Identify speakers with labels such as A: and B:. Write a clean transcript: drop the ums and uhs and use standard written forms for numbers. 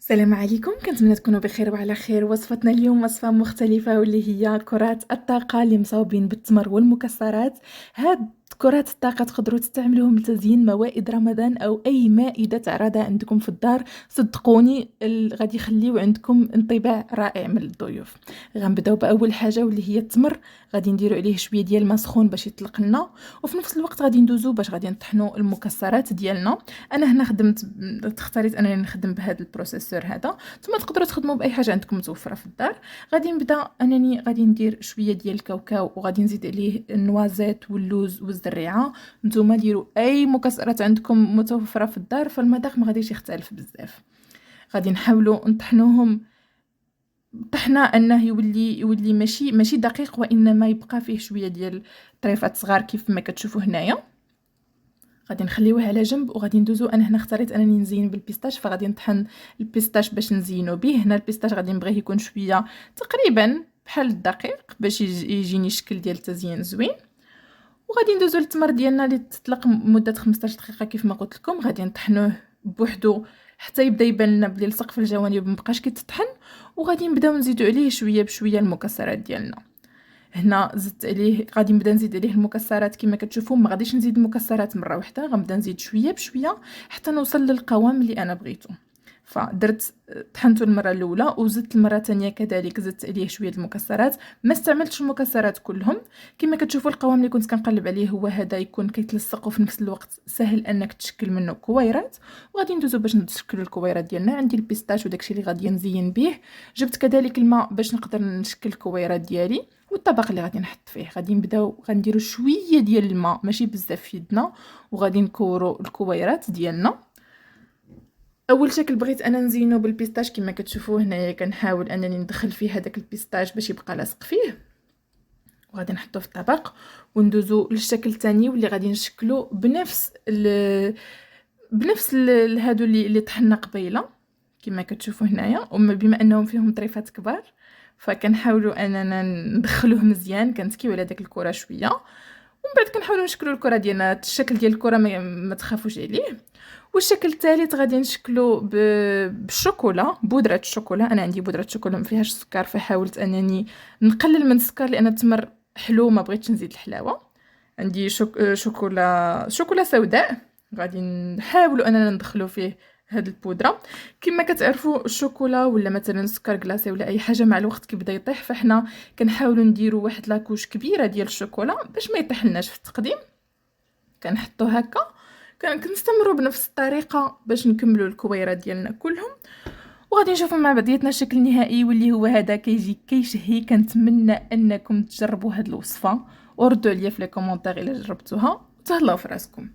A: السلام عليكم، كنتمنى تكونوا بخير وعلى خير. وصفتنا اليوم وصفة مختلفة واللي هي كرات الطاقة اللي مصاوبين بالتمر والمكسرات. هاد كرات الطاقة تقدروا تستعملوهم لتزيين موائد رمضان أو أي مائدة تعرضها عندكم في الدار. صدقوني غادي يخليو عندكم انطباع رائع من الضيوف. غنبداو بأول حاجة واللي هي التمر. غادي نديرو عليه شوية ديال الماء سخون باش يطلق لنا، وفي نفس الوقت غادي ندوزو باش غادي نطحنو المكسرات ديالنا. انا هنا اختاريت انني نخدم بهذا البروسيسور هذا. ثم تقدروا تخدموا باي حاجه عندكم متوفره في الدار. غادي نبدا انني غادي ندير شويه ديال الكاوكاو وغادي نزيد عليه النوازيت واللوز والزريعه. نتوما ديروا اي مكسرات عندكم متوفره في الدار، فالمذاق ما غاديش يختلف بزاف. غادي نحاولوا نطحنوهم طحنا انه يولي ماشي دقيق، وانما يبقى فيه شويه ديال طريفات صغار كيف ما كتشوفوا هنايا. غادي نخليوه على جنب وغادي ندوزو. انا هنا اختاريت انني نزين بالبيستاش، فغادي نطحن البيستاش باش نزينو به. هنا البيستاش غادي نبغيه يكون شويه تقريبا بحال الدقيق باش يجيني شكل ديال التزيين زوين. وغادي ندوزو للتمر ديالنا اللي تطلق مده 15 دقيقه كيف ما قلت لكم. غادي نطحنوه بوحدو حتى يبدا يبان لنا بلي لصق في الجوانب مبقاش كيتطحن، وغادي نبداو نزيدو عليه شويه بشويه المكسرات ديالنا. هنا زدت عليه، غادي نبدا نزيد عليه المكسرات كما كتشوفوا. ما غاديش نزيد المكسرات مره واحده، غنبدا نزيد شويه بشويه حتى نوصل للقوام اللي انا بغيته. فدرت طحنته المره الاولى وزدت المره الثانيه كذلك، زدت عليه شويه المكسرات. ما استعملتش المكسرات كلهم. كما كتشوفوا القوام اللي كنت كنقلب عليه هو هذا، يكون كيتلصق وفي نفس الوقت سهل انك تشكل منه كويرات. وغادي ندوزو باش نشكلوا الكويرات ديالنا. عندي البيستاش وداكشي اللي غادي نزين به. جبت كذلك الماء باش نقدر نشكل الكويرات ديالي. والطبق اللي غادي نحط فيه غادي نبداو غنديروا شويه ديال الماء ماشي بزاف في يدنا، وغادي نكوروا الكويرات ديالنا. اول شكل بغيت انا نزينو بالبيستاش كما كتشوفوا هنايا. كنحاول انني ندخل فيه هذاك البيستاش باش يبقى لاصق فيه، وغادي نحطو في الطبق. وندوزو للشكل الثاني واللي غادي نشكلو هادو اللي طحنا قبيله كما كتشوفوا هنايا. وما بما انهم فيهم طريفات كبار فكنحاولوا اننا ندخلوه مزيان. كنتكيو على داك الكره شويه، ومن بعد كنحاولوا نشكلوا الكره ديالنا. الشكل ديال الكره ما تخافوش عليه. والشكل الثالث غادي نشكلو بالشوكولا، بودره الشوكولا. انا عندي بودره الشوكولا ما فيهاش السكر، فحاولت انني نقلل من السكر لان التمر حلو ما بغيتش نزيد الحلاوه. عندي شوكولا سوداء. غادي نحاولوا اننا ندخلو فيه هاد البودره. كما كتعرفوا الشوكولا ولا مثلا السكر كلاصي ولا اي حاجه مع الوقت كيبدا يطيح، فاحنا كنحاولوا نديروا واحد لاكوش كبيره ديال الشوكولا باش ما يطيحلناش في التقديم. كنحطو هكا. كنستمروا بنفس الطريقه باش نكملوا الكويرات ديالنا كلهم. وغادي نشوفوا مع بعضياتنا الشكل النهائي واللي هو هذا كيجي كيشهي. كنتمنى انكم تجربوا هاد الوصفه وردوا عليا في لي كومونتير الا جربتوها. تهلاو في راسكم.